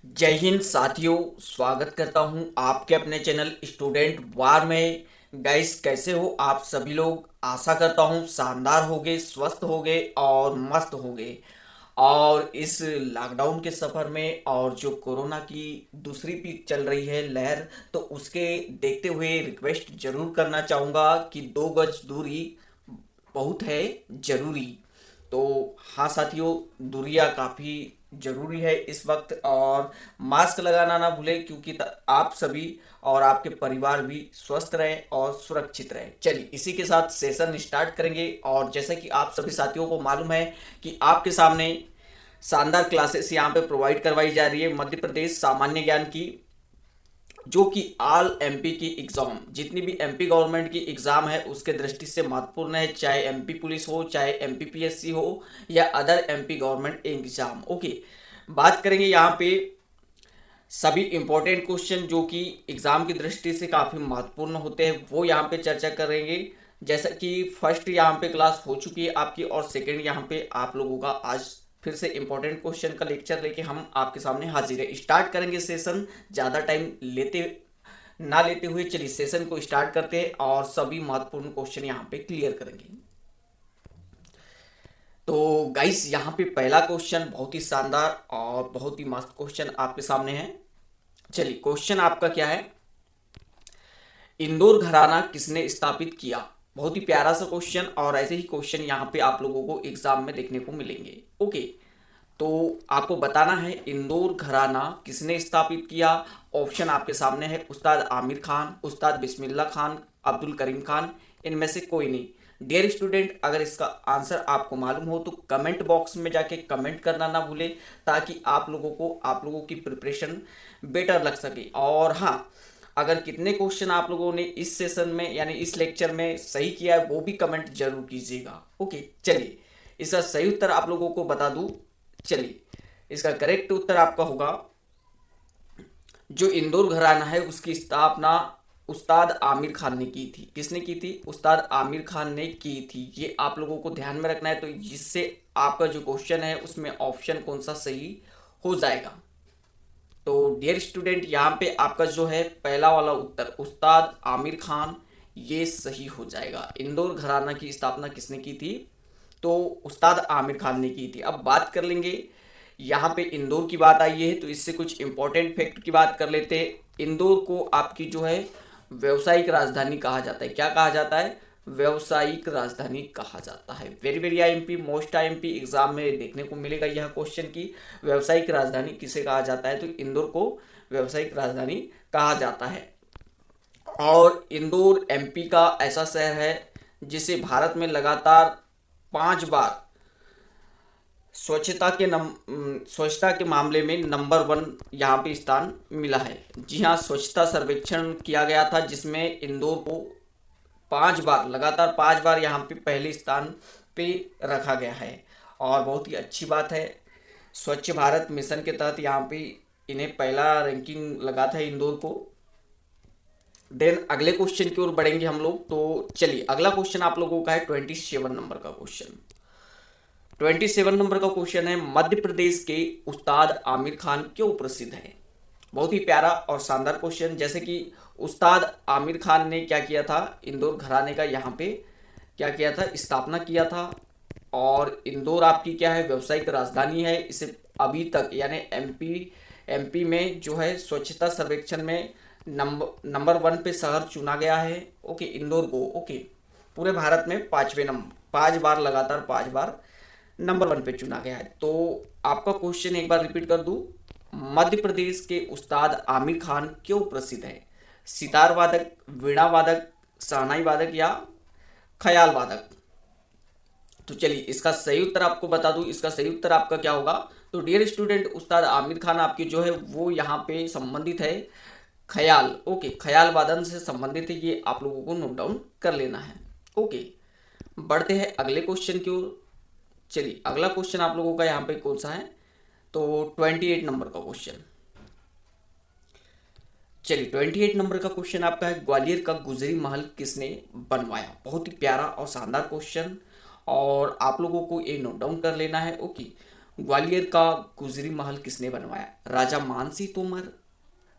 जय हिंद साथियों, स्वागत करता हूं आपके अपने चैनल स्टूडेंट वार में। गाइस, कैसे हो आप सभी लोग? आशा करता हूं शानदार होगे, स्वस्थ होगे और मस्त होगे। और इस लॉकडाउन के सफ़र में और जो कोरोना की दूसरी पीक चल रही है लहर, तो उसके देखते हुए रिक्वेस्ट जरूर करना चाहूँगा कि 2 गज दूरी बहुत है जरूरी। तो हाँ साथियों, दूरियां काफ़ी ज़रूरी है इस वक्त। और मास्क लगाना ना भूलें, क्योंकि आप सभी और आपके परिवार भी स्वस्थ रहें और सुरक्षित रहें। चलिए इसी के साथ सेशन स्टार्ट करेंगे। और जैसा कि आप सभी साथियों को मालूम है कि आपके सामने शानदार क्लासेस यहाँ पे प्रोवाइड करवाई जा रही है मध्य प्रदेश सामान्य ज्ञान की, जो कि ऑल एमपी की एग्जाम, जितनी भी एमपी गवर्नमेंट की एग्जाम है उसके दृष्टि से महत्वपूर्ण है। चाहे एमपी पुलिस हो, चाहे एमपी पीएससी हो, या other MP government exam. Okay, बात करेंगे यहाँ पे सभी इंपॉर्टेंट क्वेश्चन जो कि एग्जाम की दृष्टि से काफ़ी महत्वपूर्ण होते हैं, वो यहाँ पे चर्चा करेंगे। जैसा कि फर्स्ट यहाँ पे क्लास हो चुकी है आपकी, और सेकंड यहाँ पे आप लोगों का आज फिर से इंपॉर्टेंट क्वेश्चन का लेक्चर लेके हम आपके सामने हाजिर है। स्टार्ट करेंगे सेशन, ज़्यादा टाइम लेते हुए चलिए सेशन को स्टार्ट करते हैं और सभी महत्वपूर्ण क्वेश्चन यहाँ पे क्लियर करेंगे। तो गाइस, यहाँ पे पहला क्वेश्चन बहुत ही शानदार और बहुत ही मस्त क्वेश्चन आपके सामने है। चलिए, क्वेश्चन आपका क्या है? इंदौर घराना किसने स्थापित किया? बहुत ही प्यारा सा क्वेश्चन, और ऐसे ही क्वेश्चन यहाँ पे आप लोगों को एग्जाम में देखने को मिलेंगे। ओके, तो आपको बताना है इंदौर घराना किसने स्थापित किया। ऑप्शन आपके सामने है: उस्ताद आमिर खान, उस्ताद बिस्मिल्ला खान, अब्दुल करीम खान, इनमें से कोई नहीं। डियर स्टूडेंट, अगर इसका आंसर आपको मालूम हो तो कमेंट बॉक्स में जाके कमेंट करना ना भूलें, ताकि आप लोगों की प्रिपरेशन बेटर लग सके। और हाँ, अगर कितने क्वेश्चन आप लोगों ने इस सेशन में यानी इस लेक्चर में सही किया है वो भी कमेंट जरूर कीजिएगा। ओके, चलिए इसका सही उत्तर आप लोगों को बता दूं। चलिए, इसका करेक्ट उत्तर आपका होगा, जो इंदौर घराना है उसकी स्थापना उस्ताद आमिर खान ने की थी। किसने की थी? उस्ताद आमिर खान ने की थी। ये आप लोगों को ध्यान में रखना है, तो जिससे आपका जो क्वेश्चन है उसमें ऑप्शन कौन सा सही हो जाएगा। तो डियर स्टूडेंट, यहाँ पे आपका जो है पहला वाला उत्तर उस्ताद आमिर खान, ये सही हो जाएगा। इंदौर घराना की स्थापना किसने की थी? तो उस्ताद आमिर खान ने की थी। अब बात कर लेंगे, यहाँ पे इंदौर की बात आई है तो इससे कुछ इंपॉर्टेंट फैक्ट की बात कर लेते हैं। इंदौर को आपकी जो है व्यावसायिक राजधानी कहा जाता है। क्या कहा जाता है? व्यावसायिक राजधानी कहा जाता है। Very very IMP, most IMP exam में देखने को मिलेगा यह क्वेश्चन की व्यावसायिक राजधानी किसे कहा जाता है, तो इंदौर को व्यावसायिक राजधानी कहा जाता है। और इंदौर एमपी का ऐसा शहर है जिसे भारत में लगातार 5 बार स्वच्छता के मामले में नंबर 1 यहाँ पे स्थान मिला है। जी हाँ, स्वच्छता सर्वेक्षण किया गया था जिसमें इंदौर को 5 बार, लगातार 5 बार यहाँ पे पहले स्थान पे रखा गया है। और बहुत ही अच्छी बात है, स्वच्छ भारत मिशन के तहत यहाँ पे इन्हें पहला रैंकिंग लगा था इंदौर को। देन अगले क्वेश्चन की ओर बढ़ेंगे हम लोग। तो चलिए, अगला क्वेश्चन आप लोगों का है 27 नंबर का क्वेश्चन। 27 नंबर का क्वेश्चन है, मध्य प्रदेश के उस्ताद आमिर खान क्यों प्रसिद्ध है? बहुत ही प्यारा और शानदार क्वेश्चन। जैसे कि उस्ताद आमिर खान ने क्या किया था, इंदौर घराने का यहाँ पे क्या किया था, स्थापना किया था। और इंदौर आपकी क्या है, व्यावसायिक राजधानी है। इसे अभी तक यानी एमपी में जो है स्वच्छता सर्वेक्षण में नंबर 1 पे शहर चुना गया है। ओके, इंदौर को। ओके, पूरे भारत में 5 बार, लगातार 5 बार नंबर 1 पे चुना गया है। तो आपका क्वेश्चन एक बार रिपीट कर दूं, मध्य प्रदेश के उस्ताद आमिर खान क्यों प्रसिद्ध है? सितार वादक, वीणा वादक, शहनाई वादक, या ख्याल वादक? तो चलिए, इसका सही उत्तर आपको बता दूं। इसका सही उत्तर आपका क्या होगा? तो डियर स्टूडेंट, उस्ताद आमिर खान आपकी जो है वो यहाँ पे संबंधित है ख्याल। ओके, ख्याल वादन से संबंधित है, ये आप लोगों को नोट डाउन कर लेना है। ओके, बढ़ते हैं अगले क्वेश्चन की ओर। चलिए, अगला क्वेश्चन आप लोगों का यहाँ पे कौन सा है? तो 28 नंबर का क्वेश्चन। चलिए, 28 नंबर का क्वेश्चन आपका है, ग्वालियर का गुजरी महल किसने बनवाया? बहुत ही प्यारा और शानदार क्वेश्चन, और आप लोगों को ये नोट डाउन कर लेना है। ओके, ग्वालियर का गुजरी महल किसने बनवाया? राजा मानसिंह तोमर,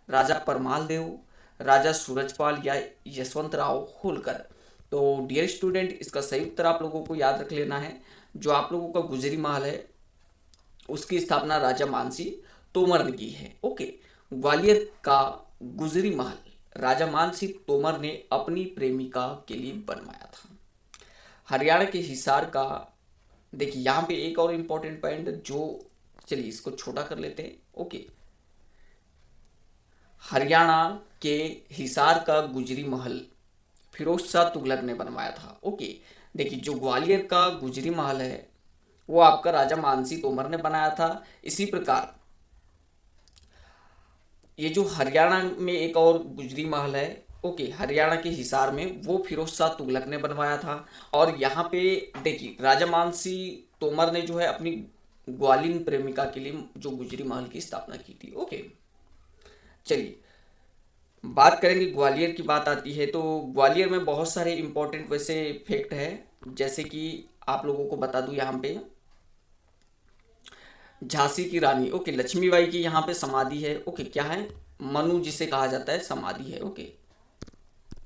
राजा परमाल देव, राजा सूरजपाल या यशवंतराव होलकर। तो डियर स्टूडेंट, इसका सही उत्तर आप लोगों को याद रख लेना है। जो आप लोगों का गुजरी महल है उसकी स्थापना राजा मानसिंह तोमर ने की है। ओके, ग्वालियर का गुजरी महल राजा मानसिंह तोमर ने अपनी प्रेमिका के लिए बनवाया था। हरियाणा के हिसार का, देखिए यहाँ पे एक और इम्पोर्टेंट पॉइंट जो, चलिए इसको छोटा कर लेते हैं। ओके, हरियाणा के हिसार का गुजरी महल फिरोज शाह तुगलक ने बनवाया था। ओके, देखिए जो ग्वालियर का गुजरी महल है वो आपका राजा मानसिंह तोमर ने बनाया था। इसी प्रकार ये जो हरियाणा में एक और गुजरी महल है, ओके, हरियाणा के हिसार में, वो फिरोज शाह तुगलक ने बनवाया था। और यहाँ पे देखिए राजा मानसिंह तोमर ने जो है अपनी ग्वालिन प्रेमिका के लिए जो गुजरी महल की स्थापना की थी। ओके, चलिए बात करेंगे, ग्वालियर की बात आती है तो ग्वालियर में बहुत सारे इंपॉर्टेंट वैसे फैक्ट है। जैसे कि आप लोगों को बता दूं, यहाँ पे झांसी की रानी, ओके, लक्ष्मीबाई की यहाँ पे समाधि है। ओके, क्या है? मनु जिसे कहा जाता है, समाधि है। ओके,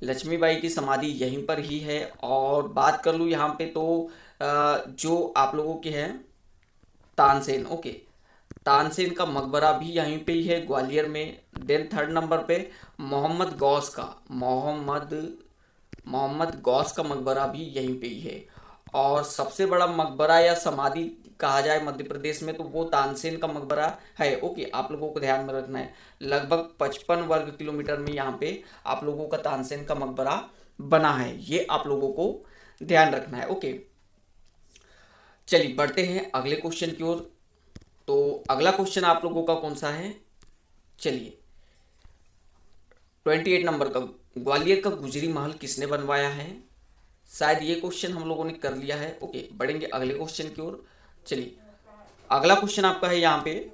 लक्ष्मीबाई की समाधि यहीं पर ही है। और बात कर लूँ यहाँ पे तो जो आप लोगों के हैं तानसेन, ओके, तानसेन का मकबरा भी यहीं पे ही है ग्वालियर में। देन थर्ड नंबर पे मोहम्मद गौस का मकबरा भी यहीं पे ही है। और सबसे बड़ा मकबरा या समाधि कहा जाए मध्य प्रदेश में तो वो तानसेन का मकबरा है। ओके, आप लोगों को ध्यान में रखना है, लगभग 55 वर्ग किलोमीटर में यहाँ पे आप लोगों का तानसेन का मकबरा बना है, ये आप लोगों को ध्यान रखना है। ओके, चलिए बढ़ते हैं अगले क्वेश्चन की ओर। तो अगला क्वेश्चन आप लोगों का कौन सा है? चलिए 28 नंबर का, ग्वालियर का गुजरी महल किसने बनवाया है? शायद ये क्वेश्चन हम लोगों ने कर लिया है। ओके, बढ़ेंगे अगले क्वेश्चन की ओर। चलिए अगला क्वेश्चन आपका है यहाँ पे,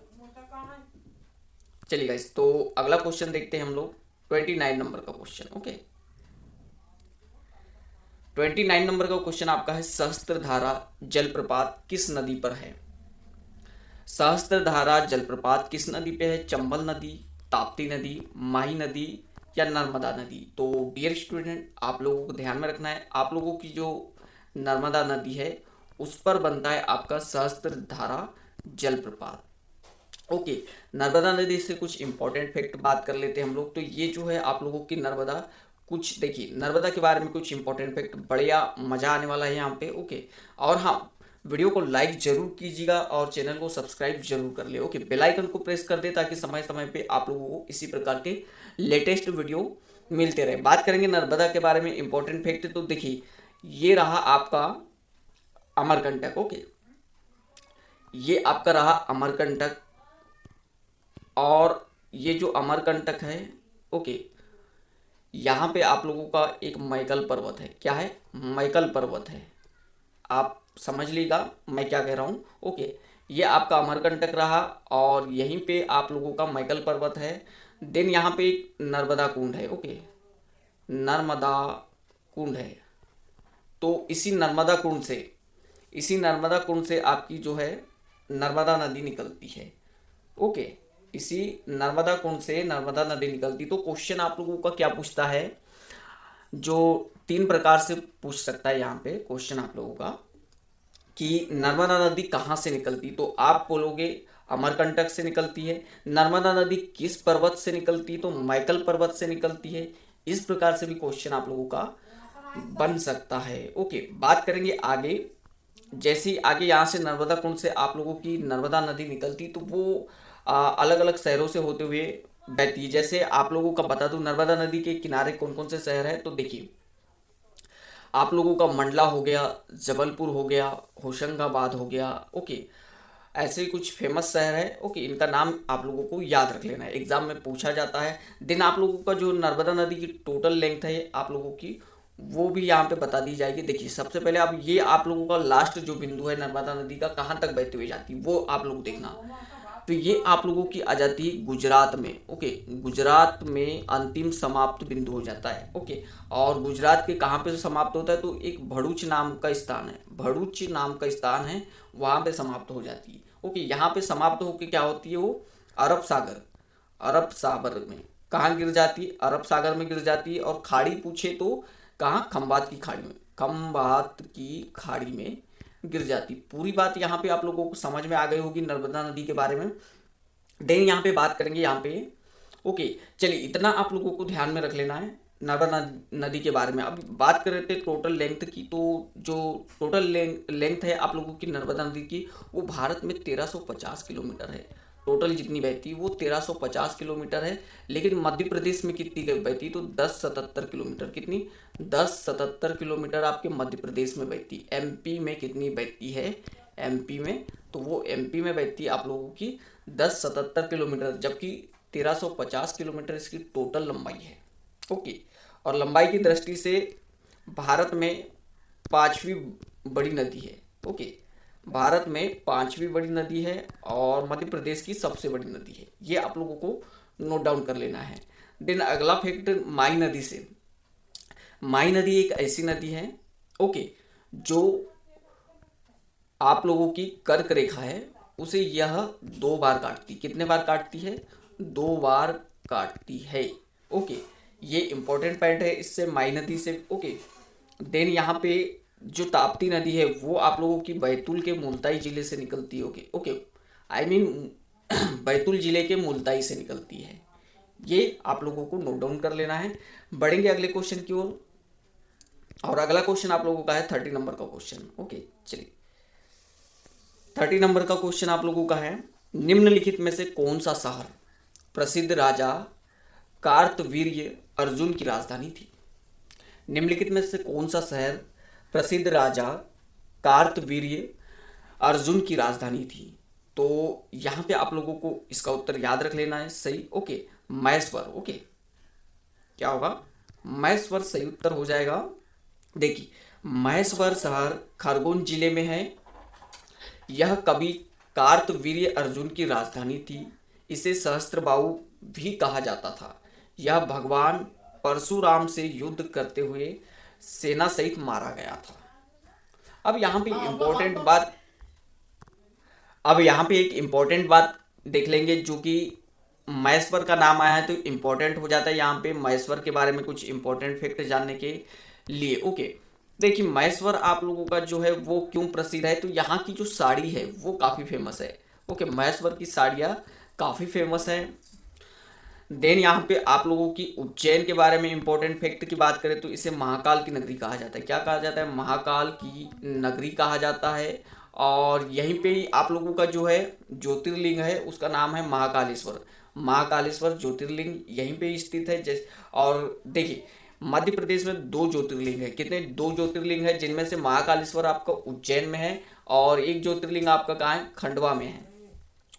चलिए गाइस, तो अगला क्वेश्चन देखते हैं हम लोग 29 नंबर का क्वेश्चन। ओके, 29 नंबर का क्वेश्चन आपका है, सहस्त्रधारा जलप्रपात किस नदी पर है? सहस्त्रधारा जलप्रपात किस नदी पे है? चंबल नदी, ताप्ती नदी, माही नदी या नर्मदा नदी? तो डियर स्टूडेंट, आप लोगों को ध्यान में रखना है, आप लोगों की जो नर्मदा नदी है उस पर बनता है आपका सहस्त्रधारा जलप्रपात। ओके, नर्मदा नदी से कुछ इंपॉर्टेंट फैक्ट बात कर लेते हैं हम लोग। तो ये जो है आप लोगों की नर्मदा, कुछ देखिए नर्मदा के बारे में कुछ इंपॉर्टेंट फैक्ट, बढ़िया मज़ा आने वाला है यहाँ पे। ओके, और हाँ, वीडियो को लाइक जरूर कीजिएगा और चैनल को सब्सक्राइब जरूर कर ले। ओके, बेल आइकन को प्रेस कर दे ताकि समय समय पे आप लोगों को इसी प्रकार के लेटेस्ट वीडियो मिलते रहे। बात करेंगे नर्मदा के बारे में इंपॉर्टेंट फैक्ट, तो देखिए ये रहा आपका अमरकंटक। ओके, ये आपका रहा अमरकंटक। और ये जो अमरकंटक है, ओके, यहाँ पे आप लोगों का एक मैकल पर्वत है। क्या है? मैकल पर्वत है। आप समझ लीजिएगा मैं क्या कह रहा हूँ। ओके, ये आपका अमरकंटक रहा और यहीं पे आप लोगों का मैकल पर्वत है। देन यहाँ पे एक नर्मदा कुंड है। ओके, नर्मदा कुंड है। तो इसी नर्मदा कुंड से आपकी जो है नर्मदा नदी निकलती है। ओके, इसी नर्मदा कुंड से नर्मदा नदी निकलती। तो क्वेश्चन आप लोगों का क्या पूछता है, जो 3 प्रकार से पूछ सकता है यहाँ पे क्वेश्चन आप लोगों का, कि नर्मदा नदी कहाँ से निकलती, तो आप बोलोगे अमरकंटक से निकलती है। नर्मदा नदी किस पर्वत से निकलती, तो मैकल पर्वत से निकलती है। इस प्रकार से भी क्वेश्चन आप लोगों का बन सकता है। ओके, बात करेंगे आगे। जैसे ही आगे यहाँ से नर्मदा कुंड से आप लोगों की नर्मदा नदी निकलती तो वो अलग अलग शहरों से होते हुए बहती है। जैसे आप लोगों का बता दूं नर्मदा नदी के किनारे कौन कौन से शहर है, तो देखिए आप लोगों का मंडला हो गया, जबलपुर हो गया, होशंगाबाद हो गया। ओके, ऐसे ही कुछ फेमस शहर है। ओके, इनका नाम आप लोगों को याद रख लेना है, एग्जाम में पूछा जाता है। देन आप लोगों का जो नर्मदा नदी की टोटल लेंथ है आप लोगों की, वो भी यहाँ पे बता दी जाएगी। देखिए सबसे पहले आप ये, आप लोगों का लास्ट जो बिंदु है नर्मदा नदी का कहाँ तक बहती हुई जाती है वो आप लोग देखना। तो ये आप लोगों की आ जाती है गुजरात में। ओके, गुजरात में अंतिम समाप्त बिंदु हो जाता है। ओके, और गुजरात के कहाँ पे समाप्त होता है, तो एक भरूच नाम का स्थान है, भरूच नाम का स्थान है, वहाँ पे समाप्त हो जाती है। ओके, यहाँ पे समाप्त होकर क्या होती है वो अरब सागर, अरब सागर में कहाँ गिर जाती है, अरब सागर में गिर जाती है। और खाड़ी पूछे तो कहाँ, खंबात की खाड़ी में, खंबात की खाड़ी में गिर जाती। पूरी बात यहाँ पे आप लोगों को समझ में आ गई होगी नर्मदा नदी के बारे में। देन यहाँ पे बात करेंगे यहाँ पे, ओके चलिए इतना आप लोगों को ध्यान में रख लेना है नर्मदा नदी के बारे में। अब बात कर रहे थे टोटल लेंथ की, तो जो टोटल लेंथ है आप लोगों की नर्मदा नदी की, वो भारत में 1350 किलोमीटर है। टोटल जितनी बहती है वो 1350 किलोमीटर है। लेकिन मध्य प्रदेश में कितनी बहती, तो 1077 किलोमीटर। कितनी, 1077 किलोमीटर आपके मध्य प्रदेश में बहती। एमपी में कितनी बहती है, एमपी में, तो वो एमपी में बहती है आप लोगों की 1077 किलोमीटर, जबकि 1350 किलोमीटर इसकी टोटल लंबाई है। ओके, और लंबाई की दृष्टि से भारत में पांचवी बड़ी नदी है। ओके, भारत में पांचवी बड़ी नदी है और मध्य प्रदेश की सबसे बड़ी नदी है। ये आप लोगों को नोट डाउन कर लेना है। देन अगला फैक्ट माई नदी से। माई नदी एक ऐसी नदी है, ओके, जो आप लोगों की कर्क रेखा है उसे यह 2 बार काटती। कितने बार काटती है, 2 बार काटती है। ओके, ये इंपॉर्टेंट पॉइंट है इससे, माई नदी से। ओके, देन यहाँ पे जो ताप्ती नदी है वो आप लोगों की बैतूल के मुल्ताई जिले से निकलती है। Okay okay, I mean Betul जिले के मुल्ताई से निकलती है। ये आप लोगों को नोट डाउन कर लेना है। बढ़ेंगे अगले क्वेश्चन की ओर, और अगला क्वेश्चन आप लोगों का है 30 नंबर का क्वेश्चन। ओके चलिए, 30 नंबर का क्वेश्चन आप लोगों का है, निम्नलिखित में से कौन सा शहर प्रसिद्ध राजा कार्तवीर्य अर्जुन की राजधानी थी। निम्नलिखित में से कौन सा शहर प्रसिद्ध राजा कार्तवीर्य अर्जुन की राजधानी थी। तो यहाँ पे आप लोगों को इसका उत्तर याद रख लेना है सही। ओके, मैसवर। ओके, क्या होगा, मैसवर सही उत्तर हो जाएगा। देखिए, मैसवर शहर खरगोन जिले में है। यह कवि कार्तवीर्य अर्जुन की राजधानी थी। इसे सहस्त्रबाहु भी कहा जाता था। यह भगवान परशुराम से युद्ध करते हुए सेना सहित मारा गया था। अब यहाँ पे इम्पोर्टेंट बात, अब यहाँ पे एक इम्पोर्टेंट बात देख लेंगे, जो कि महेश्वर का नाम आया है तो इम्पोर्टेंट हो जाता है यहाँ पे महेश्वर के बारे में कुछ इम्पोर्टेंट फैक्ट जानने के लिए। ओके, देखिए महेश्वर आप लोगों का जो है वो क्यों प्रसिद्ध है, तो यहाँ की जो साड़ी है वो काफ़ी फेमस है। ओके, महेश्वर की साड़ियाँ काफ़ी फेमस है। देन यहाँ पे आप लोगों की उज्जैन के बारे में इंपॉर्टेंट फैक्ट की बात करें तो इसे महाकाल की नगरी कहा जाता है। क्या कहा जाता है, महाकाल की नगरी कहा जाता है। और यहीं पे ही आप लोगों का जो है ज्योतिर्लिंग है उसका नाम है महाकालेश्वर। महाकालेश्वर ज्योतिर्लिंग यहीं पे स्थित है। जैसे, और देखिए मध्य प्रदेश में 2 ज्योतिर्लिंग है। कितने, 2 ज्योतिर्लिंग है, जिनमें से महाकालेश्वर आपका उज्जैन में है और एक ज्योतिर्लिंग आपका कहाँ है, खंडवा में है,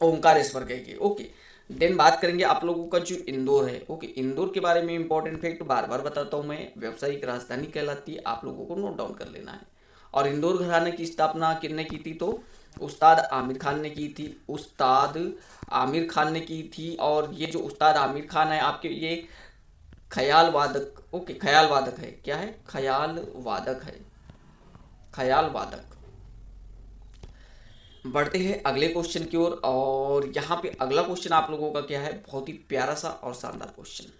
ओंकारेश्वर कहिए। ओके, देन बात करेंगे आप लोगों का जो इंदौर है। ओके, इंदौर के बारे में इंपॉर्टेंट फैक्ट बार बार बताता हूँ मैं, व्यावसायिक राजधानी कहलाती है, आप लोगों को नोट डाउन कर लेना है। और इंदौर घराने की स्थापना किसने की थी, तो उस्ताद आमिर खान ने की थी। उस्ताद आमिर खान ने की थी। और ये जो उस्ताद आमिर खान है आपके, ये ख्याल वादक, ओके ख्याल वादक है। क्या है, ख्याल वादक है, ख्याल वादक। बढ़ते हैं अगले क्वेश्चन की ओर, और यहाँ पे अगला क्वेश्चन आप लोगों का क्या है, बहुत ही प्यारा सा और शानदार क्वेश्चन।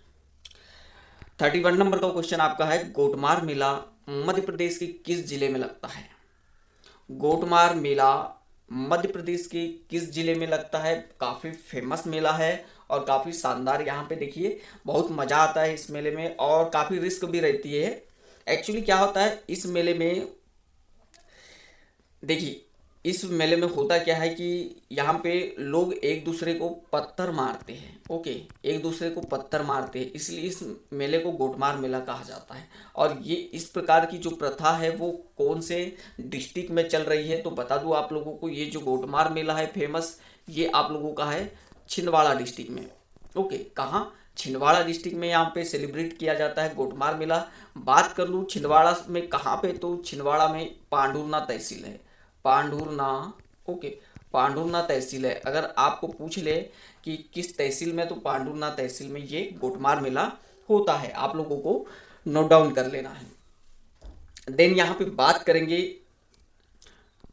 31 नंबर का क्वेश्चन आपका है, गोटमार मेला मध्य प्रदेश के किस जिले में लगता है। गोटमार मेला मध्य प्रदेश के किस जिले में लगता है। काफ़ी फेमस मेला है और काफ़ी शानदार। यहाँ पे देखिए बहुत मज़ा आता है इस मेले में, और काफ़ी रिस्क भी रहती है। एक्चुअली क्या होता है इस मेले में, देखिए इस मेले में होता क्या है कि यहाँ पे लोग एक दूसरे को पत्थर मारते हैं। ओके, एक दूसरे को पत्थर मारते हैं, इसलिए इस मेले को गोटमार मेला कहा जाता है। और ये इस प्रकार की जो प्रथा है वो कौन से डिस्ट्रिक्ट में चल रही है, तो बता दूँ आप लोगों को, ये जो गोटमार मेला है फेमस, ये आप लोगों का है छिंदवाड़ा डिस्ट्रिक्ट में। ओके, कहाँ, छिंदवाड़ा डिस्ट्रिक्ट में यहाँ पे सेलिब्रेट किया जाता है गोटमार मेला। बात कर लूँ छिंदवाड़ा में कहाँ पे, तो छिंदवाड़ा में पांडुरना तहसील है, पांडुरना। ओके, पांडुरना तहसील है। अगर आपको पूछ ले कि किस तहसील में, तो पांडुरना तहसील में ये गोटमार मेला होता है, आप लोगों को नोट डाउन कर लेना है। देन यहाँ पे बात करेंगे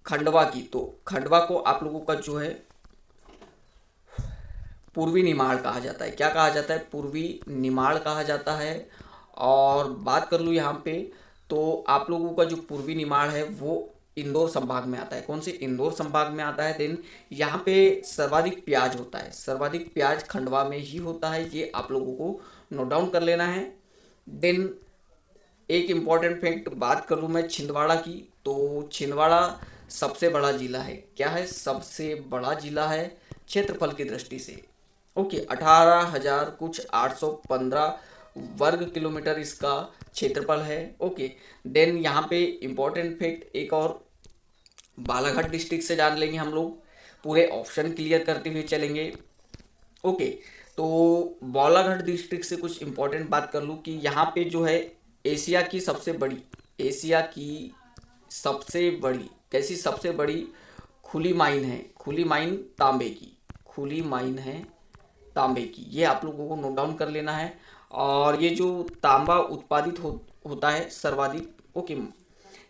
खंडवा की, तो खंडवा को आप लोगों का जो है पूर्वी निमाड़ कहा जाता है। क्या कहा जाता है? पूर्वी निमाड़ कहा जाता है। और बात कर लूँ यहाँ पे, तो आप लोगों का जो पूर्वी निमाड़ है वो इंदौर संभाग में आता है। कौन से? इंदौर संभाग में आता है। देन यहाँ पे सर्वाधिक प्याज होता है, सर्वाधिक प्याज खंडवा में ही होता है, ये आप लोगों को नोट डाउन कर लेना है। देन एक इम्पॉर्टेंट फैक्ट बात करूँ मैं छिंदवाड़ा की, तो छिंदवाड़ा सबसे बड़ा जिला है। क्या है? सबसे बड़ा जिला है क्षेत्रफल की दृष्टि से। ओके, 18,000 कुछ 815 वर्ग किलोमीटर इसका क्षेत्रफल है। ओके, देन यहाँ पे इम्पोर्टेंट फैक्ट एक और बालाघाट डिस्ट्रिक्ट से जान लेंगे हम लोग, पूरे ऑप्शन क्लियर करते हुए चलेंगे। ओके, तो बालाघाट डिस्ट्रिक्ट से कुछ इम्पोर्टेंट बात कर लूँ कि यहाँ पे जो है एशिया की सबसे बड़ी, एशिया की सबसे बड़ी, कैसी सबसे बड़ी खुली माइन है, खुली माइन तांबे की, खुली माइन है तांबे की, ये आप लोगों को नोट डाउन कर लेना है। और ये जो तांबा उत्पादित होता है सर्वाधिक, ओके,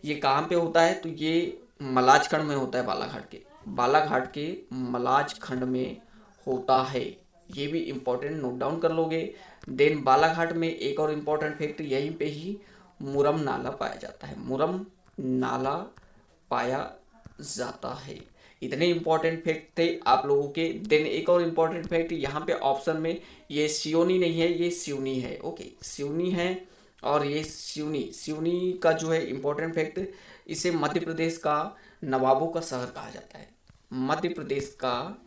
ये कहाँ पे होता है? तो ये मलाज खंड में होता है, बालाघाट के, बालाघाट के मलाज खंड में होता है। ये भी इम्पोर्टेंट नोट डाउन कर लोगे। देन बालाघाट में एक और इम्पोर्टेंट फैक्ट, यहीं पे ही मुरम नाला पाया जाता है, मुरम नाला पाया जाता है। इतने इम्पोर्टेंट फैक्ट थे आप लोगों के। देन एक और इम्पोर्टेंट फैक्ट यहाँ पे ऑप्शन में, ये सियोनी नहीं है, ये सिवनी है। ओके, सिवनी है। और ये सिवनी, सिवनी का जो है इम्पोर्टेंट फैक्ट, इसे मध्य प्रदेश का नवाबों का शहर कहा जाता है, मध्य प्रदेश का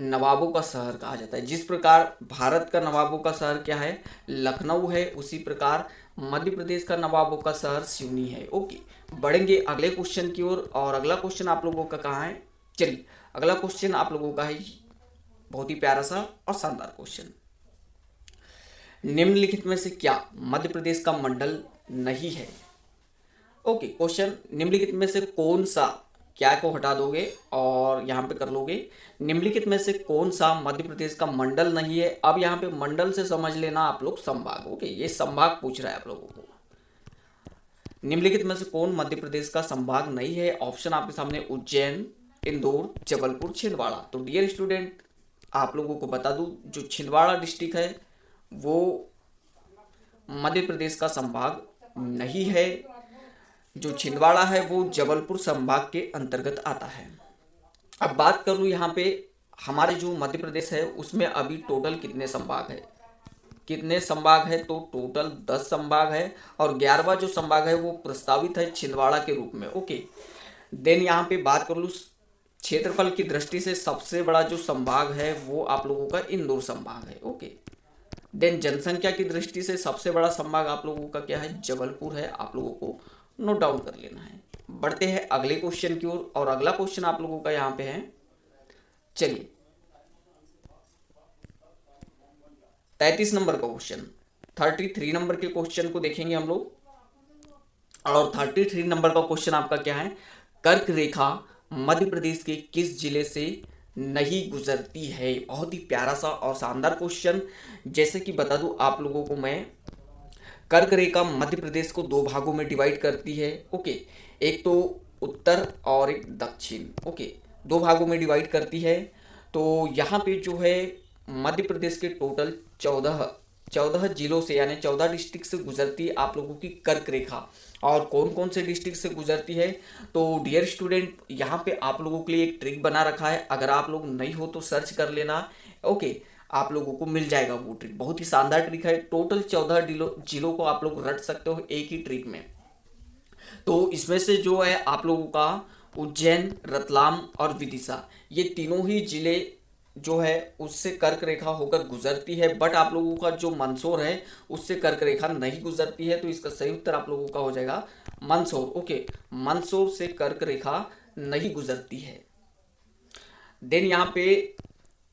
नवाबों का शहर कहा जाता है। जिस प्रकार भारत का नवाबों का शहर क्या है? लखनऊ है, उसी प्रकार मध्य प्रदेश का नवाबों का शहर सिवनी है। ओके, बढ़ेंगे अगले क्वेश्चन की ओर। और अगला क्वेश्चन आप लोगों का कहाँ है? चलिए, अगला क्वेश्चन आप लोगों का है बहुत ही प्यारा सा और शानदार क्वेश्चन। निम्नलिखित में से क्या मध्य प्रदेश का मंडल नहीं है? ओके, क्वेश्चन, निम्नलिखित में से कौन सा, क्या को हटा दोगे और यहाँ पे कर लोगे, निम्नलिखित में से कौन सा मध्य प्रदेश का मंडल नहीं है? अब यहाँ पे मंडल से समझ लेना आप लोग संभाग। ओके, ये संभाग पूछ रहा है आप लोगों को। निम्नलिखित में से कौन मध्य प्रदेश का संभाग नहीं है? ऑप्शन आपके सामने उज्जैन, इंदौर, जबलपुर, छिंदवाड़ा। तो डियर स्टूडेंट, आप लोगों को बता दूं, जो छिंदवाड़ा डिस्ट्रिक्ट है वो मध्य प्रदेश का संभाग नहीं है। जो छिंदवाड़ा है वो जबलपुर संभाग के अंतर्गत आता है। अब बात करूँ यहाँ पे, हमारे जो मध्य प्रदेश है उसमें अभी टोटल कितने संभाग है? कितने संभाग है? तो टोटल 10 संभाग है। और 11वां जो संभाग है वो प्रस्तावित है छिंदवाड़ा के रूप में। ओके, देन यहाँ पे बात कर लूँ, क्षेत्रफल की दृष्टि से सबसे बड़ा जो संभाग है वो आप लोगों का इंदौर संभाग है। ओके, देन जनसंख्या की दृष्टि से सबसे बड़ा संभाग आप लोगों का क्या है? जबलपुर है। आप लोगों को नोट डाउन कर लेना है। बढ़ते हैं अगले क्वेश्चन की ओर। और अगला क्वेश्चन आप लोगों का यहाँ पे है, चलिए 33 नंबर का क्वेश्चन, 33 नंबर के क्वेश्चन को देखेंगे हम लोग। और 33 नंबर का क्वेश्चन आपका क्या है? कर्क रेखा मध्य प्रदेश के किस जिले से नहीं गुजरती है? बहुत ही प्यारा सा और शानदार क्वेश्चन। जैसे कि बता दूं आप लोगों को मैं, कर्क रेखा मध्य प्रदेश को दो भागों में डिवाइड करती है। ओके, एक तो उत्तर और एक दक्षिण। ओके, दो भागों में डिवाइड करती है। तो यहाँ पे जो है मध्य प्रदेश के टोटल 14 जिलों से, यानी 14 डिस्ट्रिक्ट से गुजरती है आप लोगों की कर्क रेखा। और कौन कौन से डिस्ट्रिक्ट से गुजरती है? तो डियर स्टूडेंट, यहाँ पे आप लोगों के लिए एक ट्रिक बना रखा है, अगर आप लोग नहीं हो तो सर्च कर लेना। ओके, आप लोगों को मिल जाएगा वो ट्रिक, बहुत ही शानदार ट्रिक है। टोटल 14 जिलों को आप लोग रट सकते हो एक ही ट्रिक में। तो इसमें से जो है आप लोगों का उज्जैन, रतलाम और विदिशा, ये तीनों ही जिले जो है उससे कर्क रेखा होकर गुजरती है। बट आप लोगों का जो मंदसौर है उससे कर्क रेखा नहीं गुजरती है। तो इसका सही उत्तर आप लोगों का हो जाएगा मंदसौर। ओके, मंदसौर से कर्क रेखा नहीं गुजरती है। देन यहाँ पे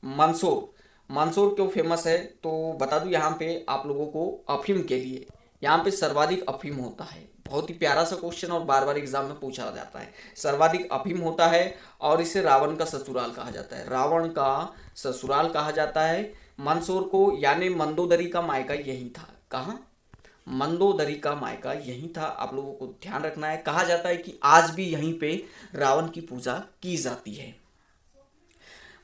मंदसौर, मंदसौर क्यों फेमस है? तो बता दूं यहाँ पे आप लोगों को, अफीम के लिए यहाँ पे सर्वाधिक अफीम होता है। बहुत ही प्यारा सा क्वेश्चन और बार बार एग्जाम में पूछा जाता है। सर्वाधिक अफीम होता है और इसे रावण का ससुराल कहा जाता है, रावण का ससुराल कहा जाता है मंदसौर को, यानी मंदोदरी का मायका यही था। कहाँ? मंदोदरी का मायका यहीं था, आप लोगों को ध्यान रखना है। कहा जाता है कि आज भी यहीं पे रावण की पूजा की जाती है।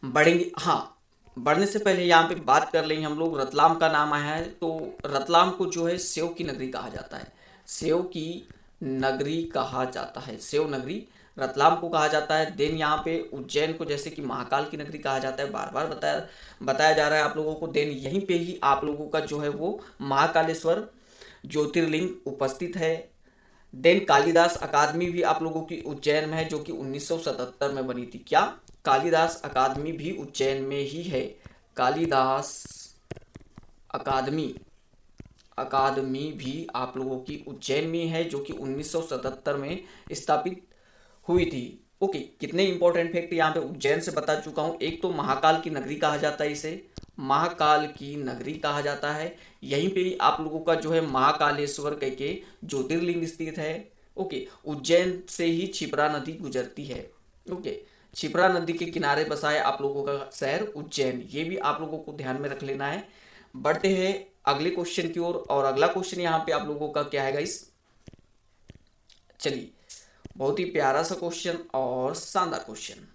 बढ़ेंगे, हाँ, बढ़ने से पहले यहाँ पे बात कर लेंगे हम लोग, रतलाम का नाम आया है तो रतलाम को जो है सेव की नगरी कहा जाता है। सेव की नगरी कहा जाता है, सेव नगरी रतलाम को कहा जाता है। देन यहाँ पे उज्जैन को जैसे कि महाकाल की नगरी कहा जाता है, बार बार बताया बताया जा रहा है आप लोगों को। देन यहीं पे ही आप लोगों का जो है वो महाकालेश्वर ज्योतिर्लिंग उपस्थित है। देन कालिदास अकादमी भी आप लोगों की उज्जैन में है, जो कि 1977 में बनी थी। क्या? कालिदास अकादमी भी उज्जैन में ही है। कालिदास अकादमी अकादमी भी आप लोगों की उज्जैन में है, जो कि 1977 में स्थापित हुई थी। ओके, कितने इंपॉर्टेंट फैक्ट यहाँ पे उज्जैन से बता चुका हूँ। एक तो महाकाल की नगरी कहा जाता है, इसे महाकाल की नगरी कहा जाता है। यहीं पे ही आप लोगों का जो है महाकालेश्वर कह के ज्योतिर्लिंग स्थित है। ओके, उज्जैन से ही क्षिप्रा नदी गुजरती है। ओके, क्षिप्रा नदी के किनारे बसा है आप लोगों का शहर उज्जैन, ये भी आप लोगों को ध्यान में रख लेना है। बढ़ते हैं अगले क्वेश्चन की ओर, और अगला क्वेश्चन यहाँ पे आप लोगों का क्या है गाइस? चलिए, बहुत ही प्यारा सा क्वेश्चन और शानदार क्वेश्चन।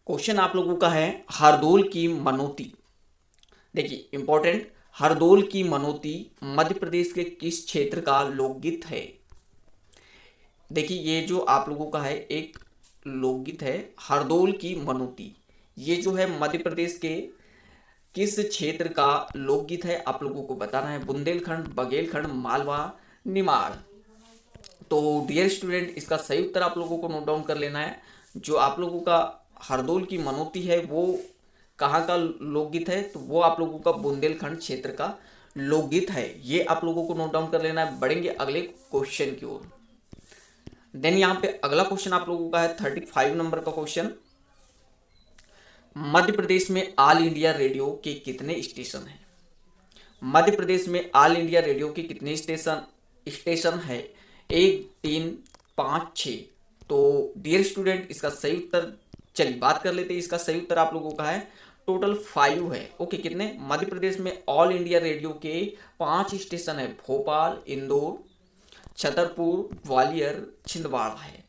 क्वेश्चन आप लोगों का है, हरदोल की मनोती। देखिए इंपॉर्टेंट, हरदोल की मनोती मध्य प्रदेश के किस क्षेत्र का लोकगीत है? देखिए ये जो आप लोगों का है एक लोकगीत है, हरदोल की मनोती। ये जो है मध्य प्रदेश के किस क्षेत्र का लोकगीत है, आप लोगों को बताना है। बुंदेलखंड, बघेलखंड, मालवा, निमाड़। तो डियर स्टूडेंट, इसका सही उत्तर आप लोगों को नोट डाउन कर लेना है। जो आप लोगों का हरदोल की मनोती है वो कहाँ का लोकगीत है? तो वो आप लोगों का बुंदेलखंड क्षेत्र का लोकगीत है, ये आप लोगों को नोट डाउन कर लेना है। बढ़ेंगे अगले क्वेश्चन की ओर। देन यहाँ पे अगला क्वेश्चन आप लोगों का है 35 नंबर का क्वेश्चन। मध्य प्रदेश में ऑल इंडिया रेडियो के कितने स्टेशन हैं? मध्य प्रदेश में ऑल इंडिया रेडियो के कितने स्टेशन स्टेशन है? 1, 3, 5, 6। तो डियर स्टूडेंट, इसका सही उत्तर, चलिए बात कर लेते हैं। इसका सही उत्तर आप लोगों का है टोटल 5 है। ओके, कितने? मध्य प्रदेश में ऑल इंडिया रेडियो के 5 स्टेशन है। भोपाल, इंदौर, छतरपुर, ग्वालियर, छिंदवाड़ा है।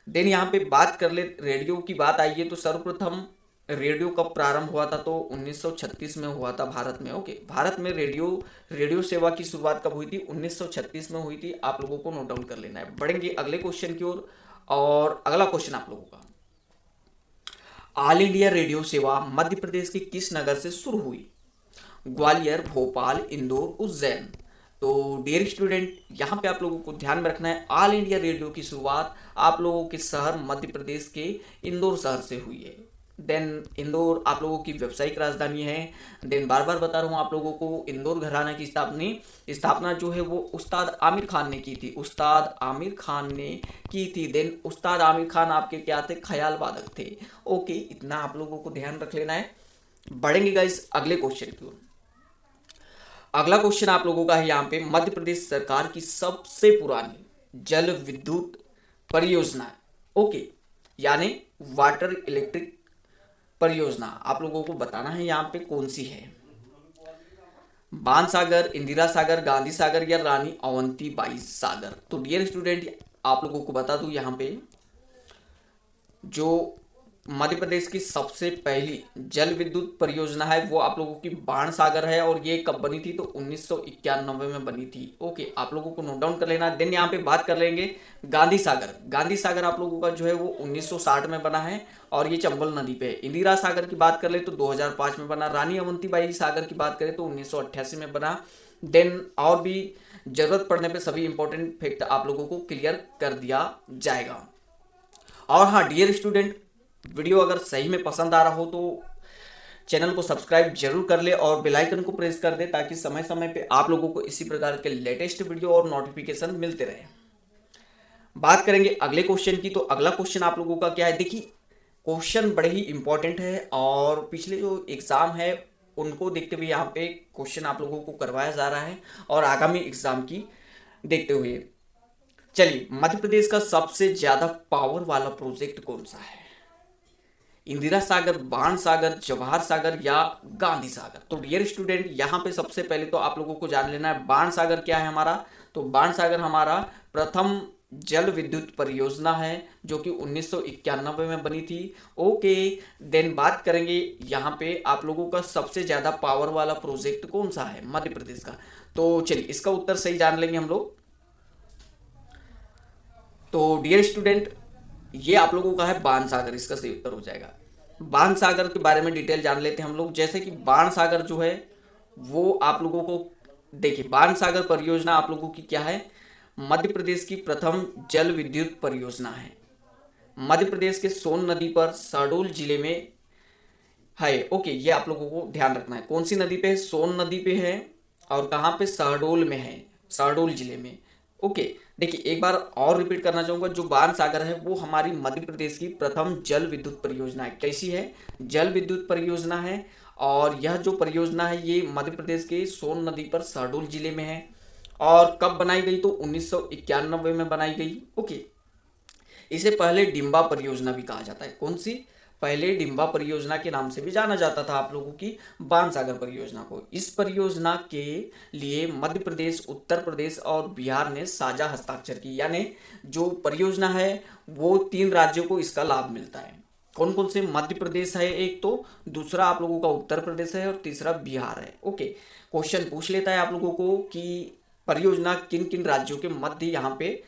देन यहाँ पे बात कर ले, रेडियो की बात आई है तो सर्वप्रथम रेडियो कब प्रारंभ हुआ था? तो 1936 में हुआ था भारत में। ओके, भारत में रेडियो सेवा की शुरुआत कब हुई थी? 1936 में हुई थी, आप लोगों को नोट डाउन कर लेना है। बढ़ेंगे अगले क्वेश्चन की ओर, और अगला क्वेश्चन आप लोगों का, ऑल इंडिया रेडियो सेवा मध्य प्रदेश के किस नगर से शुरू हुई? ग्वालियर, भोपाल, इंदौर, उज्जैन। तो डियर स्टूडेंट, यहाँ पे आप लोगों को ध्यान में रखना है, ऑल इंडिया रेडियो की शुरुआत आप लोगों के शहर मध्य प्रदेश के इंदौर शहर से हुई है। देन इंदौर आप लोगों की व्यावसायिक राजधानी है। देन बार बार बता रहा हूँ आप लोगों को, इंदौर घराना की स्थापना जो है वो उस्ताद आमिर खान ने की थी। उस्ताद आमिर खान ने की थी। देन उस्ताद आमिर खान आपके क्या थे? ख्याल वादक थे। ओके, इतना आप लोगों को ध्यान रख लेना है। बढ़ेंगे गाइस अगले क्वेश्चन की ओर। अगला क्वेश्चन आप लोगों का है यहाँ पे, मध्य प्रदेश सरकार की सबसे पुरानी जल विद्युत परियोजना, ओके, यानी वाटर इलेक्ट्रिक परियोजना, आप लोगों को बताना है यहाँ पे कौन सी है। बाण सागर, इंदिरा सागर, गांधी सागर, या रानी अवंतीबाई सागर। तो डियर स्टूडेंट, आप लोगों को बता दूं यहाँ पे, जो मध्य प्रदेश की सबसे पहली जल विद्युत परियोजना है वो आप लोगों की बाण सागर है, और ये कब बनी थी? तो 1991 में बनी थी। ओके, आप लोगों को नोट डाउन कर लेना। देन यहाँ पे बात कर लेंगे गांधी सागर। गांधी सागर आप लोगों का जो है वो 1960 में बना है, और ये चंबल नदी पे है। इंदिरा सागर की बात कर ले तो 2005 में बना। रानी अवंतीबाई सागर की बात करें तो 1988 में बना। देन और भी जरूरत पड़ने पे सभी इंपॉर्टेंट फैक्ट आप लोगों को क्लियर कर दिया जाएगा। और हाँ डियर स्टूडेंट, वीडियो अगर सही में पसंद आ रहा हो तो चैनल को सब्सक्राइब जरूर कर ले और बेल आइकन को प्रेस कर दे, ताकि समय समय पे आप लोगों को इसी प्रकार के लेटेस्ट वीडियो और नोटिफिकेशन मिलते रहे। बात करेंगे अगले क्वेश्चन की। तो अगला क्वेश्चन आप लोगों का क्या है? देखिए क्वेश्चन बड़े ही इंपॉर्टेंट है, और पिछले जो एग्जाम है उनको देखते हुए यहाँ पे क्वेश्चन आप लोगों को करवाया जा रहा है, और आगामी एग्जाम की देखते हुए। चलिए, मध्य प्रदेश का सबसे ज्यादा पावर वाला प्रोजेक्ट कौन सा है? इंदिरा सागर, बाण सागर, जवाहर सागर या गांधी सागर। तो डियर स्टूडेंट, यहाँ पे सबसे पहले तो आप लोगों को जान लेना है बाण सागर क्या है हमारा। तो बाण सागर हमारा प्रथम जल विद्युत परियोजना है जो कि 1991 में बनी थी। ओके, देन बात करेंगे यहाँ पे आप लोगों का सबसे ज़्यादा पावर वाला प्रोजेक्ट कौन सा है मध्य प्रदेश का। तो चलिए इसका उत्तर सही जान लेंगे हम लोग। तो डियर स्टूडेंट, ये आप लोगों का है बाण सागर, इसका सही उत्तर हो जाएगा। बाण सागर के बारे में डिटेल जान लेते हैं हम लोग। जैसे कि बाण सागर जो है वो आप लोगों को देखिए, बाण सागर परियोजना आप लोगों की क्या है, मध्य प्रदेश की प्रथम जल विद्युत परियोजना है। मध्य प्रदेश के सोन नदी पर शहडोल जिले में है। ओके, ये आप लोगों को ध्यान रखना है। कौन सी नदी पे है, सोन नदी पे है, और कहाँ पे, शहडोल में है, शहडोल जिले में। ओके, देखिए एक बार और रिपीट करना चाहूँगा, जो बाण सागर है वो हमारी मध्य प्रदेश की प्रथम जल विद्युत परियोजना है। कैसी है, जल विद्युत परियोजना है। और यह जो परियोजना है ये मध्य प्रदेश के सोन नदी पर शहडोल जिले में है। और कब बनाई गई, तो 1991 में बनाई गई। ओके, इसे पहले डिम्बा परियोजना भी कहा जाता है। कौन सी, पहले डिम्बा परियोजना के नाम से भी जाना जाता था आप लोगों की बाण सागर परियोजना को। इस परियोजना के लिए मध्य प्रदेश, उत्तर प्रदेश और बिहार ने साझा हस्ताक्षर की, यानी जो परियोजना है वो 3 राज्यों को इसका लाभ मिलता है। कौन कौन से, मध्य प्रदेश है एक, तो दूसरा आप लोगों का उत्तर प्रदेश है और तीसरा बिहार है। ओके, क्वेश्चन पूछ लेता है आप लोगों को कि परियोजना किन किन राज्यों के मध्य यहाँ पे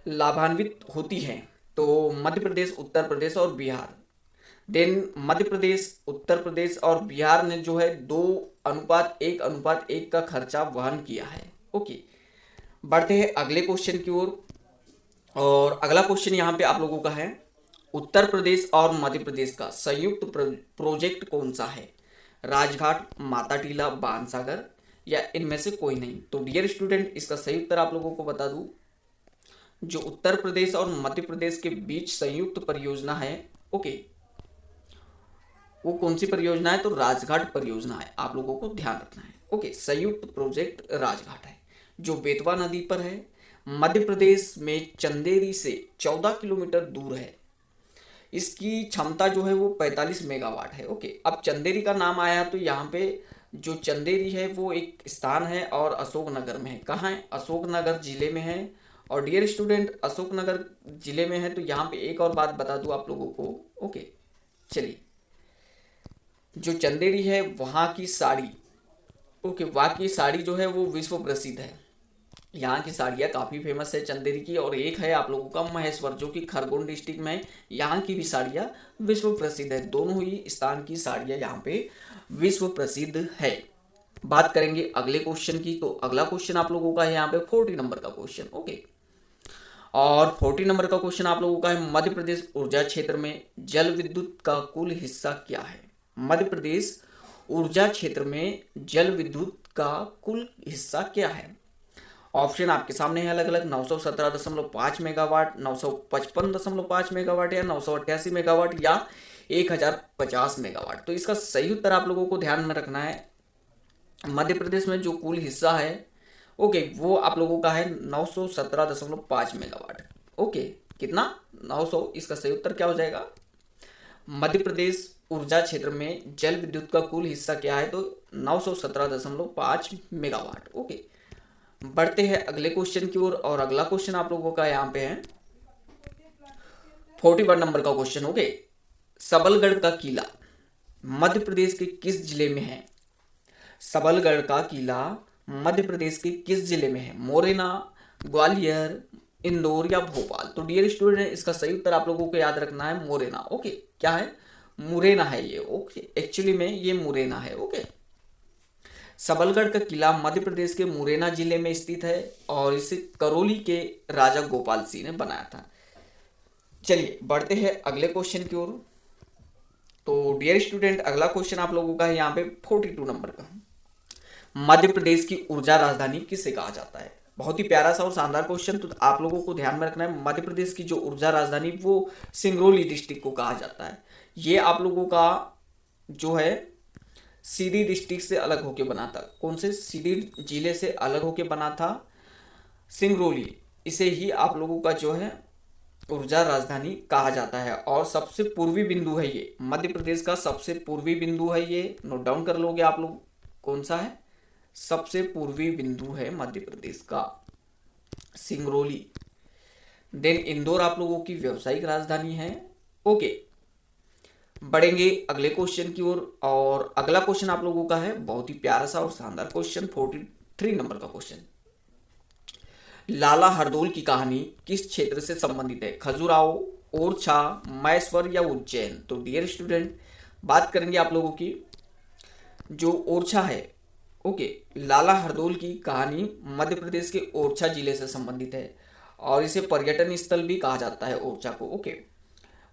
लाभान्वित होती है। तो मध्य प्रदेश, उत्तर प्रदेश और बिहार। देन मध्य प्रदेश, उत्तर प्रदेश और बिहार ने जो है 2:1:1 का खर्चा वहन किया है। ओके, बढ़ते हैं अगले क्वेश्चन की ओर। और अगला क्वेश्चन यहाँ पे आप लोगों का है, उत्तर प्रदेश और मध्य प्रदेश का संयुक्त प्रोजेक्ट कौन सा है, राजघाट, माता टीला, बाण सागर या इनमें से कोई नहीं। तो डियर स्टूडेंट, इसका सही उत्तर आप लोगों को बता दूं, जो उत्तर प्रदेश और मध्य प्रदेश के बीच संयुक्त परियोजना है, ओके, वो कौन सी परियोजना है, तो राजघाट परियोजना है। आप लोगों को ध्यान रखना है। ओके, संयुक्त प्रोजेक्ट राजघाट है जो बेतवा नदी पर है, मध्य प्रदेश में चंदेरी से 14 किलोमीटर दूर है। इसकी क्षमता जो है वो 45 मेगावाट है। ओके, अब चंदेरी का नाम आया तो यहाँ पे जो चंदेरी है वो एक स्थान है और अशोकनगर में है। कहाँ है, अशोकनगर जिले में है। और डियर स्टूडेंट, अशोकनगर जिले में है तो यहाँ पे एक और बात बता दूँ आप लोगों को। ओके, चलिए, जो चंदेरी है वहाँ की साड़ी, ओके, वहाँ की साड़ी जो है वो विश्व प्रसिद्ध है। यहाँ की साड़ियाँ काफ़ी फेमस है चंदेरी की। और एक है आप लोगों का महेश्वर जो कि खरगोन डिस्ट्रिक्ट में है, यहाँ की भी साड़ियाँ विश्व प्रसिद्ध है। दोनों ही स्थान की साड़ियाँ यहाँ पे विश्व प्रसिद्ध है। बात करेंगे अगले क्वेश्चन की। तो अगला क्वेश्चन आप लोगों का है यहाँ पे 40 नंबर का क्वेश्चन। ओके, और 40 नंबर का क्वेश्चन आप लोगों का है, मध्य प्रदेश ऊर्जा क्षेत्र में जल विद्युत का कुल हिस्सा क्या है। मध्य प्रदेश ऊर्जा क्षेत्र में जल विद्युत का कुल हिस्सा क्या है। ऑप्शन आपके सामने है अलग अलग, 917.5 मेगावाट, 955.5 मेगावाट या 988 मेगावाट या 1050 मेगावाट। तो इसका सही उत्तर आप लोगों को ध्यान में रखना है। मध्य प्रदेश में जो कुल हिस्सा है, ओके, वो आप लोगों का है 917.5 मेगावाट। ओके, कितना, 900। इसका सही उत्तर क्या हो जाएगा, मध्य प्रदेश ऊर्जा क्षेत्र में जल विद्युत का कुल हिस्सा क्या है, तो 917.5 मेगावाट। ओके, बढ़ते हैं अगले क्वेश्चन की ओर। और अगला क्वेश्चन आप लोगों का यहाँ पे है 41 नंबर का क्वेश्चन। ओके, सबलगढ़ का किला मध्य प्रदेश के किस जिले में है। सबलगढ़ का किला मध्य प्रदेश के किस जिले में है, मोरेना, ग्वालियर, इंदौर या भोपाल। तो डियर स्टूडेंट, इसका सही उत्तर आप लोगों को याद रखना है मोरेना। ओके, क्या है, मुरैना है ये। ओके, एक्चुअली में ये मुरैना है। ओके, सबलगढ़ का किला मध्य प्रदेश के मुरैना जिले में स्थित है और इसे करौली के राजा गोपाल सिंह ने बनाया था। चलिए बढ़ते हैं अगले क्वेश्चन की ओर। तो डियर स्टूडेंट, अगला क्वेश्चन आप लोगों का है यहाँ पे 42 नंबर का, मध्य प्रदेश की ऊर्जा राजधानी किसे कहा जाता है। बहुत ही प्यारा सा और शानदार क्वेश्चन। तो आप लोगों को ध्यान में रखना है, मध्य प्रदेश की जो ऊर्जा राजधानी वो सिंगरौली डिस्ट्रिक्ट को कहा जाता है। ये आप लोगों का जो है सीधी डिस्ट्रिक्ट से अलग होके बना था। कौन से, सीधी जिले से अलग होके बना था सिंगरौली। इसे ही आप लोगों का जो है ऊर्जा राजधानी कहा जाता है। और सबसे पूर्वी बिंदु है ये, मध्य प्रदेश का सबसे पूर्वी बिंदु है ये, नोट डाउन कर लोगे आप लोग कौन सा है, सबसे पूर्वी बिंदु है मध्य प्रदेश का सिंगरौली। देन इंदौर आप लोगों की व्यावसायिक राजधानी है। ओके, बढ़ेंगे अगले क्वेश्चन की ओर। और अगला क्वेश्चन आप लोगों का है बहुत ही प्यारा सा और शानदार क्वेश्चन, 43 नंबर का क्वेश्चन। लाला हरदौल की कहानी किस क्षेत्र से संबंधित है, खजुराहो, ओरछा, मैसूर या उज्जैन। तो डियर स्टूडेंट, बात करेंगे आप लोगों की जो ओरछा है। ओके, लाला हरदौल की कहानी मध्य प्रदेश के ओरछा जिले से संबंधित है और इसे पर्यटन स्थल भी कहा जाता है ओरछा को। ओके,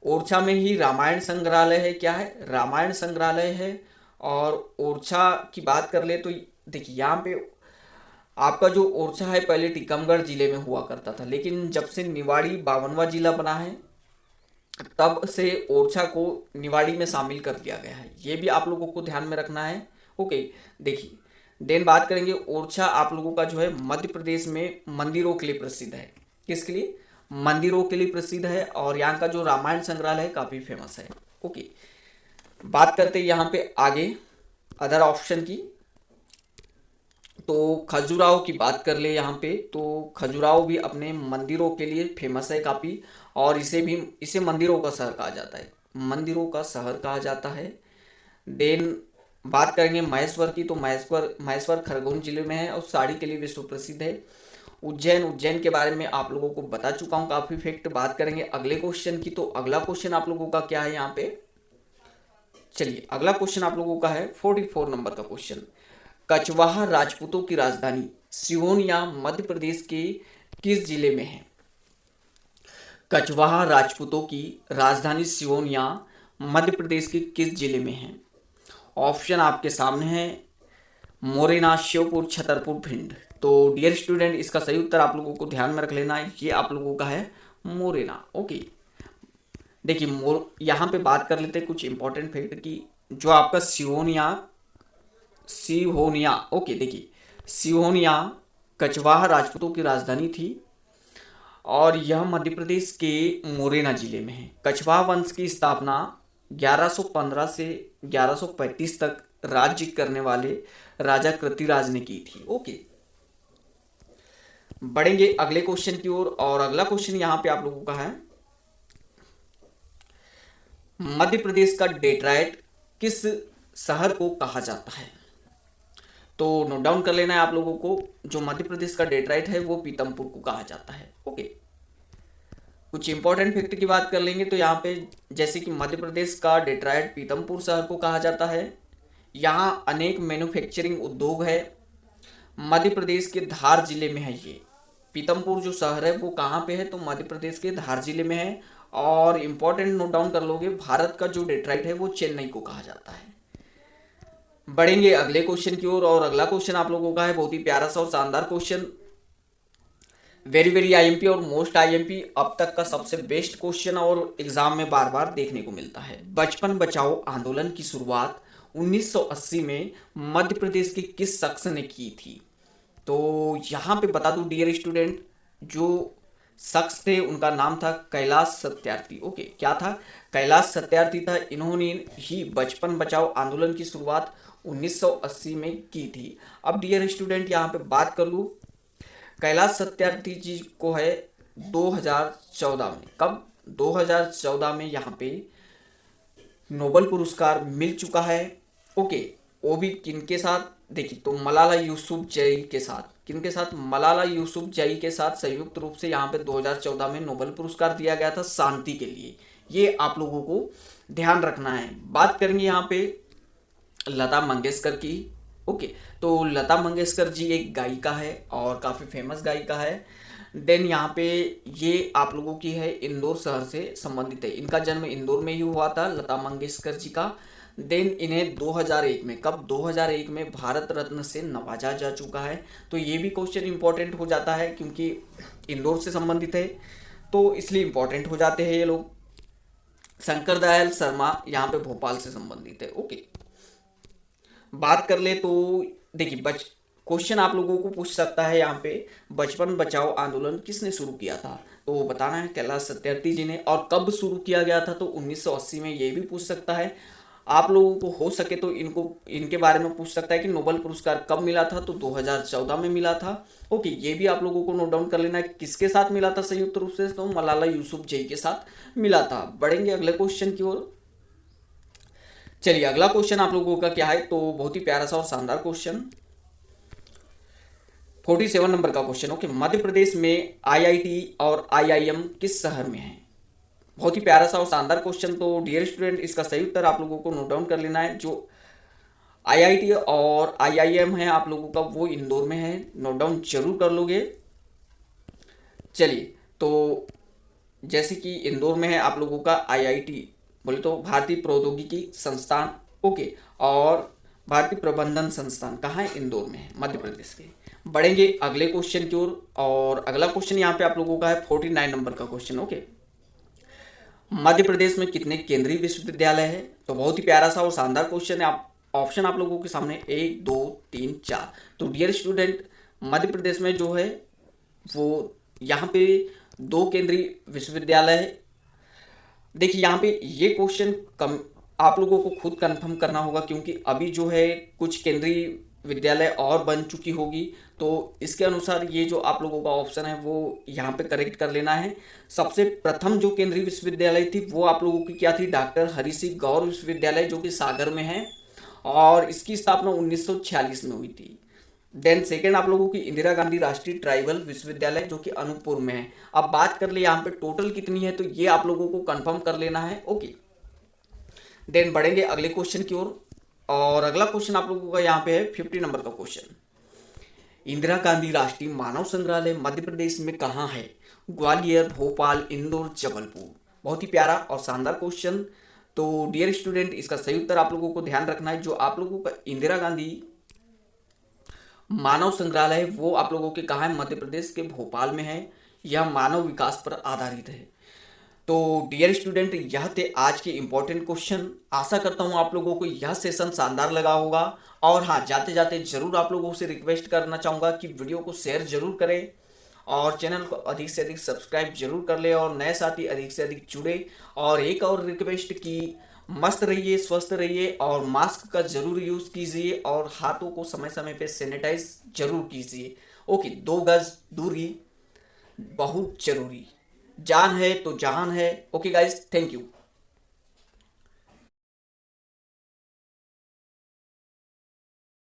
ओरछा में ही रामायण संग्रहालय है, क्या है, रामायण संग्रहालय है। और ओरछा की बात कर ले तो देखिए यहाँ पे आपका जो ओरछा है पहले टीकमगढ़ जिले में हुआ करता था, लेकिन जब से निवाड़ी 52वां जिला बना है तब से ओरछा को निवाड़ी में शामिल कर दिया गया है, ये भी आप लोगों को ध्यान में रखना है। ओके, देखिए देन बात करेंगे ओरछा आप लोगों का जो है मध्य प्रदेश में मंदिरों के लिए प्रसिद्ध है। किसके लिए, मंदिरों के लिए प्रसिद्ध है। और यहाँ का जो रामायण संग्रहालय है काफ़ी फेमस है। ओके, बात करते हैं यहाँ पे आगे अदर ऑप्शन की। तो खजुराहो की बात कर ले यहाँ पे, तो खजुराहो भी अपने मंदिरों के लिए फेमस है काफ़ी। और इसे मंदिरों का शहर कहा जाता है, मंदिरों का शहर कहा जाता है। देन बात करेंगे महेश्वर की, तो महेश्वर महेश्वर खरगोन जिले में है और साड़ी के लिए विश्व प्रसिद्ध है। उज्जैन, उज्जैन के बारे में आप लोगों को बता चुका हूँ काफ़ी फैक्ट। बात करेंगे अगले क्वेश्चन की, तो अगला क्वेश्चन आप लोगों का क्या है यहाँ पे, चलिए अगला क्वेश्चन आप लोगों का है 44 नंबर का क्वेश्चन। कछवाहा राजपूतों की राजधानी सिहोनिया मध्य प्रदेश के किस जिले में है। कछवाहा राजपूतों की राजधानी सिहोनिया मध्य प्रदेश के किस जिले में है। ऑप्शन आपके सामने है, मोरेना, श्योपुर, छतरपुर, भिंड। तो डियर स्टूडेंट, इसका सही उत्तर आप लोगों को ध्यान में रख लेना है, ये आप लोगों का है मोरेना। ओके, देखिए यहाँ पे बात कर लेते हैं कुछ इंपॉर्टेंट फैक्ट की। जो आपका सिहोनिया, सिहोनिया, ओके देखिए सिहोनिया कछवाहा राजपूतों की राजधानी थी और यह मध्य प्रदेश के मोरेना जिले में है। कछवाहा वंश की स्थापना 1115 से 1135 तक राज्य करने वाले राजा कृतिराज ने की थी। ओके, बढ़ेंगे अगले क्वेश्चन की ओर। और अगला क्वेश्चन यहाँ पे आप लोगों का है, मध्य प्रदेश का डेट्राइट किस शहर को कहा जाता है। तो नोट डाउन कर लेना है आप लोगों को, जो मध्य प्रदेश का डेट्राइट है वो पीतमपुर को कहा जाता है। ओके, कुछ इंपॉर्टेंट फैक्ट की बात कर लेंगे तो यहाँ पे जैसे कि मध्य प्रदेश का डेट्राइट पीतमपुर शहर को कहा जाता है। यहाँ अनेक मैन्युफैक्चरिंग उद्योग है। मध्य प्रदेश के धार जिले में है ये पीतमपुर जो शहर है, वो कहाँ पे है, तो मध्य प्रदेश के धार जिले में है। और इम्पोर्टेंट नोट डाउन कर लोगे, भारत का जो डेट्राइट है वो चेन्नई को कहा जाता है। बढ़ेंगे अगले क्वेश्चन की ओर। और अगला क्वेश्चन आप लोगों का है बहुत ही प्यारा सा और शानदार क्वेश्चन, वेरी वेरी आईएमपी और मोस्ट आईएमपी, अब तक का सबसे बेस्ट क्वेश्चन और एग्जाम में बार बार देखने को मिलता है। बचपन बचाओ आंदोलन की शुरुआत 1980 में मध्य प्रदेश के किस शख्स ने की थी। तो यहाँ पे बता दूं डियर स्टूडेंट, जो शख्स थे उनका नाम था कैलाश सत्यार्थी। ओके, क्या था, कैलाश सत्यार्थी था। इन्होंने ही बचपन बचाओ आंदोलन की शुरुआत 1980 में की थी। अब डियर स्टूडेंट यहाँ पे बात कर लूँ, कैलाश सत्यार्थी जी को है 2014 में, कब, 2014 में यहाँ पे नोबेल पुरस्कार मिल चुका है। ओके, वो भी किनके साथ, देखिए तो मलाला यूसुफजई के साथ, किनके साथ, मलाला यूसुफजई के साथ संयुक्त रूप से यहाँ पे 2014 में नोबेल पुरस्कार दिया गया था शांति के लिए। ये आप लोगों को ध्यान रखना है। बात करेंगे यहाँ पे लता मंगेशकर की। ओके, तो लता मंगेशकर जी एक गायिका है और काफ़ी फेमस गायिका है। देन यहाँ पे ये आप लोगों की है इंदौर शहर से संबंधित है, इनका जन्म इंदौर में ही हुआ था लता मंगेशकर जी का। देन इन्हें 2001 में, कब, 2001 में भारत रत्न से नवाजा जा चुका है। तो ये भी क्वेश्चन इंपॉर्टेंट हो जाता है क्योंकि इंदौर से संबंधित है तो इसलिए इंपॉर्टेंट हो जाते हैं ये लोग। शंकर दयाल शर्मा यहाँ पे भोपाल से संबंधित है। ओके, बात कर ले तो देखिए क्वेश्चन आप लोगों को पूछ सकता है यहाँ पे, बचपन बचाओ आंदोलन किसने शुरू किया था। तो बताना है कैलाश सत्यार्थी जी ने। और कब शुरू किया गया था, तो 1980 में। ये भी पूछ सकता है आप लोगों को, हो सके तो इनके बारे में पूछ सकता है कि नोबेल पुरस्कार कब मिला था, तो 2014 में मिला था। ओके, ये भी आप लोगों को नोट डाउन कर लेना है किसके साथ मिला था संयुक्त रूप से, तो मलाला यूसुफजई के साथ मिला था। बढ़ेंगे अगले क्वेश्चन की ओर। चलिए अगला क्वेश्चन आप लोगों का क्या है, तो बहुत ही प्यारा सा और शानदार क्वेश्चन, 47 नंबर का क्वेश्चन। ओके, मध्य प्रदेश में आईआईटी और आईआईएम किस शहर में है? बहुत ही प्यारा सा और शानदार क्वेश्चन। तो डियर स्टूडेंट, इसका सही उत्तर आप लोगों को नोट डाउन कर लेना है। जो आईआईटी और आईआईएम है आप लोगों का, वो इंदौर में है। नोट डाउन जरूर कर लोगे। चलिए, तो जैसे कि इंदौर में है आप लोगों का आईआईटी, बोले तो भारतीय प्रौद्योगिकी संस्थान। ओके, और भारतीय प्रबंधन संस्थान कहाँ है? इंदौर में है, मध्य प्रदेश के। बढ़ेंगे अगले क्वेश्चन की ओर। और अगला क्वेश्चन यहाँ पे आप लोगों का है 49 नंबर का क्वेश्चन। ओके, मध्य प्रदेश में कितने केंद्रीय विश्वविद्यालय है? तो बहुत ही प्यारा सा और शानदार क्वेश्चन है। आप ऑप्शन आप लोगों के सामने 1 2 3 4। तो डियर स्टूडेंट, मध्य प्रदेश में जो है वो यहाँ पे 2 केंद्रीय विश्वविद्यालय है। देखिए यहाँ पे ये क्वेश्चन कम आप लोगों को खुद कंफर्म करना होगा, क्योंकि अभी जो है कुछ केंद्रीय विद्यालय और बन चुकी होगी। तो इसके अनुसार ये जो आप लोगों का ऑप्शन है वो यहाँ पे करेक्ट कर लेना है। सबसे प्रथम जो केंद्रीय विश्वविद्यालय थी वो आप लोगों की क्या थी? डॉक्टर हरि सिंह गौर विश्वविद्यालय, जो कि सागर में है, और इसकी स्थापना 1946 में हुई थी। देन सेकेंड आप लोगों की इंदिरा गांधी राष्ट्रीय ट्राइबल विश्वविद्यालय, जो कि अनूपपुर में है। अब बात कर ले यहाँ पे टोटल कितनी है, तो ये आप लोगों को कंफर्म कर लेना है। ओके, देन बढ़ेंगे अगले क्वेश्चन की ओर। और अगला क्वेश्चन आप लोगों का यहाँ पे है 50 नंबर का क्वेश्चन। इंदिरा गांधी राष्ट्रीय मानव संग्रहालय मध्य प्रदेश में कहाँ है? ग्वालियर, भोपाल, इंदौर, जबलपुर। बहुत ही प्यारा और शानदार क्वेश्चन। तो डियर स्टूडेंट, इसका सही उत्तर आप लोगों को ध्यान रखना है। जो आप लोगों का इंदिरा गांधी मानव संग्रहालय है वो आप लोगों के कहाँ है? मध्य प्रदेश के भोपाल में है। यह मानव विकास पर आधारित है। तो डियर स्टूडेंट, यह थे आज के इंपॉर्टेंट क्वेश्चन। आशा करता हूँ आप लोगों को यह सेशन शानदार लगा होगा। और हाँ, जाते जाते जरूर आप लोगों से रिक्वेस्ट करना चाहूँगा कि वीडियो को शेयर जरूर करें और चैनल को अधिक से अधिक सब्सक्राइब जरूर कर ले और नए साथी अधिक से अधिक जुड़े। और एक और रिक्वेस्ट की, मस्त रहिए, स्वस्थ रहिए और मास्क का जरूर यूज़ कीजिए और हाथों को समय समय पे सैनिटाइज जरूर कीजिए। ओके, 2 गज दूरी बहुत जरूरी। जान है तो जहान है। Okay guys, thank you.